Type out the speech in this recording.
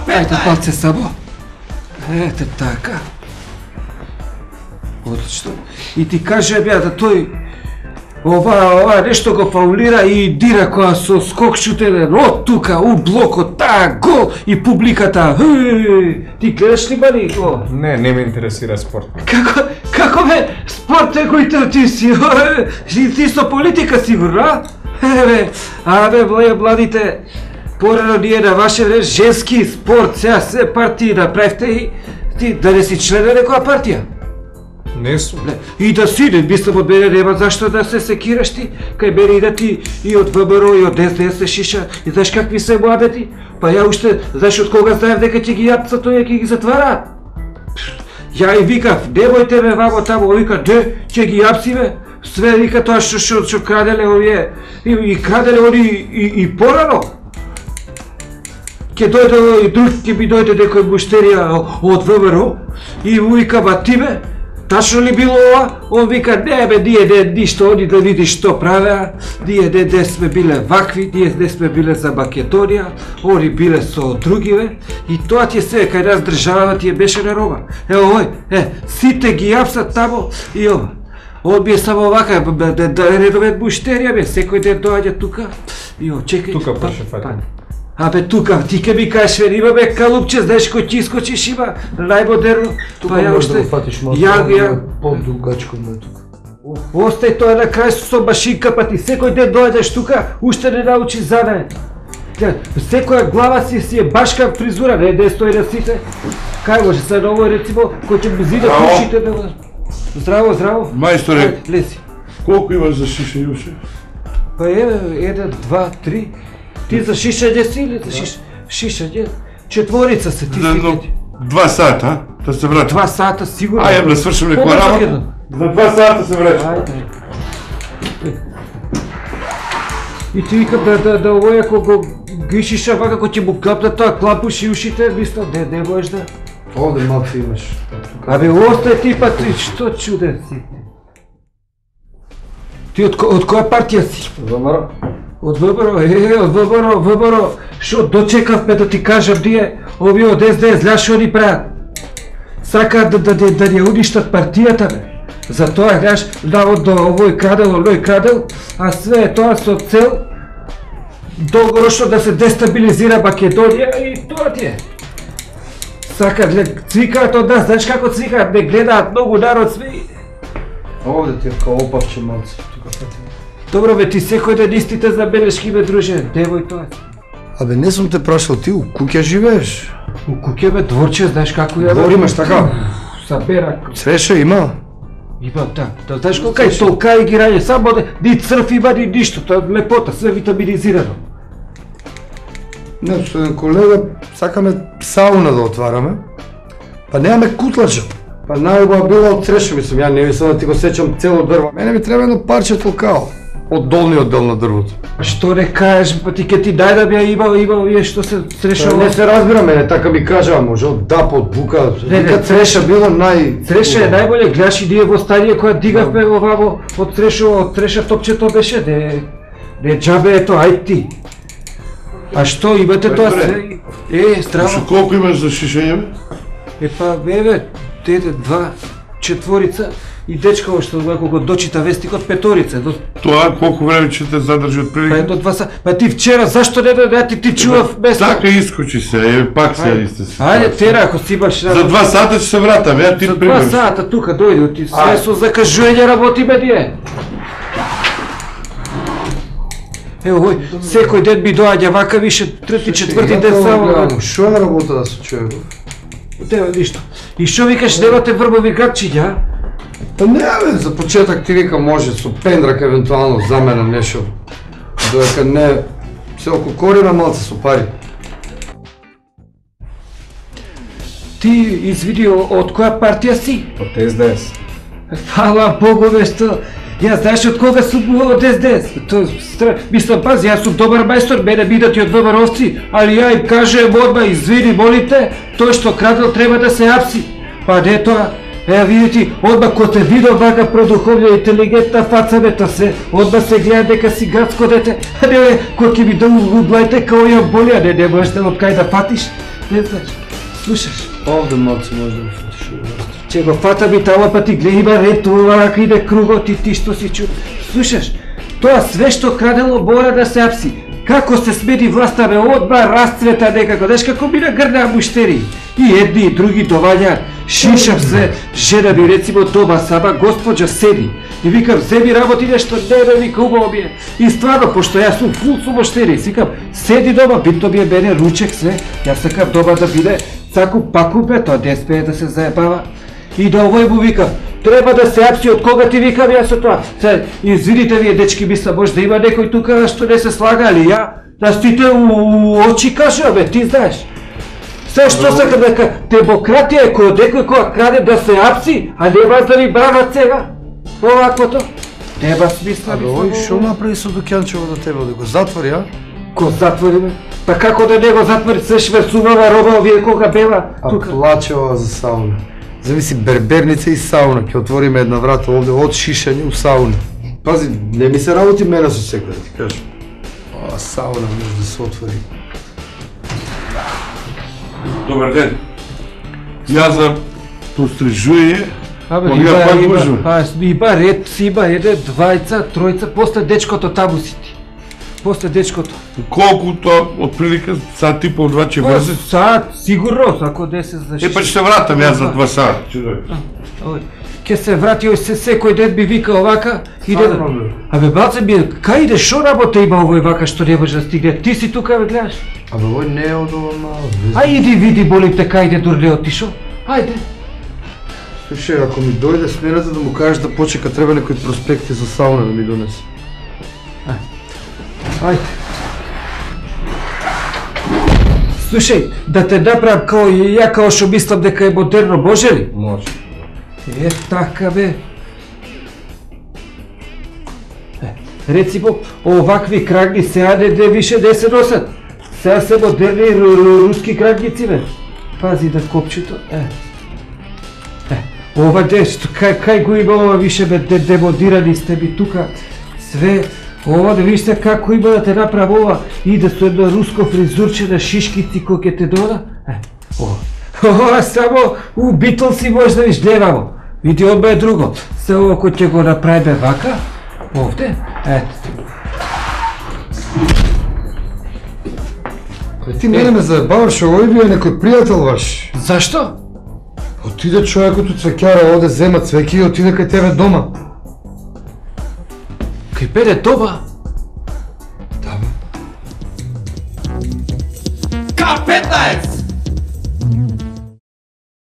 Ajde, palce samo. Ете така. Отлично. И ти каже бе да тој ова нешто го фаулира и дира која со скок шутелен од тука у блокот, таа гол и публиката. Ти гледаш ли бани? Не ме интересира спорт. Како бе спорт е кој ти си? Ти со политика сигурно, а? Бе, младите, порано ние на ваше време женски спорт, сега се партии направите и ти да не си член на некоја партија? Не сум. И да си, не мислам од мене нема зашто да се секираш ти, кај мене идат и од ВМРО и од СДС се шиша, и знаеш какви се младети? Па ја уште, знаеш од кога знаев дека ќе ги јапца тој ќе ги затвараат? Ја и викав, немојте ме вамо тамо, вика, ќе ги јапсиме, све вика тоа што краделе овие, и краделе они и порано. Ќе дојде и друг, ќе ми дојде некој муштерија од ВМРО и му вика, ба ти бе, тачно ли било ова? Он вика, не бе, ние не ништо, они да видиш што правеа, ние не сме биле вакви, ние не сме биле за Македонија, они биле со другиве, и тоа ти е се, кај нас државава ти е беше на роба. Ој, сите ги јапсат тамо и ова. Он би е само вака, да редовет муштерија бе, секој ден доаѓа тука, и чекај. Тука паше фатим. Абе тука, ти ке ми кажеш, има бе калупче, знаеш кој ти искочиш има, најмодерно. Тука можеш да го фатиш малко, по-дугачко ме тука. Остај тоа на крај со машинка, па ти секој ден дојдеш тука, уште не научи занае. Секоја глава си е башка фризура, не стои на сите. Кај може се ново рецимо, кој ќе му зиде ушите да... Здраво, здраво. Мајсторе, леси. Колку имаш за шишење уште? Па еден, два, три. Ти за шишење си или за шишење? Четворица се ти си. 2 сата, да се вратим. 2 сата сигурно. Ајде да свршим некоја работа. За 2 сата се вратим. Ајде. И ти викам да овој ако го гишиша вака, ако ќе му капна тоа клапуш и ушите, мислам, не можеш да... Овде малце имаш. Абе, остај ти па ти, што чуден си? Ти од која партија си? ВМРО. Од ВМРО, од ВМРО, шо дочекавме да ти кажам ние, овие од СДС, знаеш шо ни прават? Сакаат да ни уништат партијата, бе. Затоа, знаеш, наводно овој крадел, оној крадел, а све е тоа со цел долгорочно да се дестабилизира Македонија и тоа ти е. Сакаат, цвикаат од нас, знаеш како цвикаат, не гледаат многу народ сви. Овде ти е као опавче малце. Добро бе, ти секој ден истите забелешки ме друже, девој тоа. Абе, не сум те прашал, ти у куќа живееш? У куќе бе, дворче, знаеш како ја... Двор имаш така? Сабера. Цвеше има? Имам, да знаеш колка е толка и гирање, само ни црв има, ни ништо, тоа е лепота, све витаминизирано. Не, со еден колега сакаме сауна да отвараме, па немаме кутлача. Па најубава била од цреше, мислам, ја не мислам да ти го сечам цело дрво. Мене ми треба едно парче толкао, од долниот дел на дрвото. Што не кажеш, па ти ке ти дај да би ја имал вие што се црешало. Не се разбира мене, така ми кажа, може од дап, од бука, вика цреша било Цреша е најболе, гледаш и ние во стадија која дигавме оваво од треша топчето беше, не џабе ето, ај ти. А што имате тоа се? Здраво. Шо колку имаш за шишење? Па, бе, два, четворица и дечка што ако го дочита вестикот петорица. Тоа колку време ќе те задржи од Па прилика? едно 2 сата. Па ти вчера зашто не ти чував место? Така искочи се, пак се исте се. Ајде тера ако си имаш За 2 сата ќе се вратам, ја ти За 2 пример. сата тука дојде, ти све со закажување работиме ние. Ево ој, секој ден ми доаѓа вака више, трети, четврти ден само. Шо е работа да се човек? Нема ништо. И шо викаш, немате врбови градчиња? Па не бе, за почеток ти вика може со пендрак евентуално замена нешто. Додека не се ококорира малце со пари. Ти извиди од која партија си? Од СДС. Фала Богу бе што. Ја знаеш од кога сум од СДС? Мислам, пази, јас сум добар мајстор, мене бидат и од ВМРО-овци, али ја им кажем одма, извини, молите, тој што крадел треба да се апси. Па не тоа, видите, одма ко те видов вака продуховља интелигентна фаца бета се, одма се гледа дека си градско дете, а не кој ќе ми да углајте као ја болија, не можеш да од кај да патиш. Не знаеш. Слушаш. Овде малце може да го фатиш. Че го фата би тала па ти гледа има ред, това иде кругот и ти што си чу. Слушаш, тоа све што крадело мора да се апси. Како се смени власта бе одма расцвета некако, знаеш како ми нагрнаа муштери. И едни и други доваѓаат. Шишам се, жена ми рецимо дома сама, госпоđа седи. И викам, земи работи нешто, не бе, вика, убаво ми е. И стварно, пошто јас сум фул со муштери, викам, седи дома, битно ми е мене ручек све, јас сакам дома да биде цаку паку бе, тоа не спее да се заебава. И да овој му викам, треба да се апси, од кога ти викам јас со тоа? Се, извините вие дечки, мисля, може да има некој тука што не се слага, али ја, да стите у очи кажа, бе, ти знаеш. Се што сакам дека демократија е кој некој која краде да се апси, а нема да ви бранат сега. Оваквото. Нема смисла. Абе, ој шо направи со Дукјанчево до тебе, да го затвори, а? Ко затвори, бе? Па како да не го затвори, се шверцувава роба, овие кога бела тука. А плачева за сауна. Зависи берберница и сауна, ќе отвориме една врата овде од шишање у сауна. Пази, не ми се работи мене со секој, да ти кажам. А сауна може да се отвори. Добар ден. Јас за пострижување. Абе, Кога пак можам? има ред, си има еден, двајца, тројца, после дечкото таму си ти. После дечкото. Колку тоа отприлика сат и пол, два ќе врзе? Саат, сигурно, ако 10 за 6. Па ќе се вратам јас за 2 сата. Ке се врати, ој се секој ден би вика овака, иде да... Стварно, бе. Абе, баце ми, кај иде, шо работа има овој вака што не може да стигне? Ти си тука, бе, гледаш? Абе, ој не е од ова мало. Ај иди види, молим те, кај иде дур не отишо? Ајде. Слушај, ако ми дојде смената да му кажеш да почека, треба некои проспекти за сауна да ми донесе. Ајде. Слушај, да те направам као и ја као што мислам дека е модерно, може ли? Може. Е, така бе. Рецимо, овакви крагни сега не више не се носат. Сега се модерни руски крагници, бе. Пази да копчето, ова дешто, кај го има ова више, бе, демодирани сте ми тука. Све, ова да вижте како има да те направи ова, иде со едно руско фризурче на шишкици кој ќе те дода. Ова. Ова само у Битлси може да виж, гледамо. Види одма е друго. Се ова кој ќе го направиме вака, овде, ето. Ти мене ме заебаваш, овој би е некој пријател ваш. Зашто? Отиде човекот од цвеќара, оде зема цвеќе и отиде кај тебе дома. Кај педе дома? Да, бе. K15!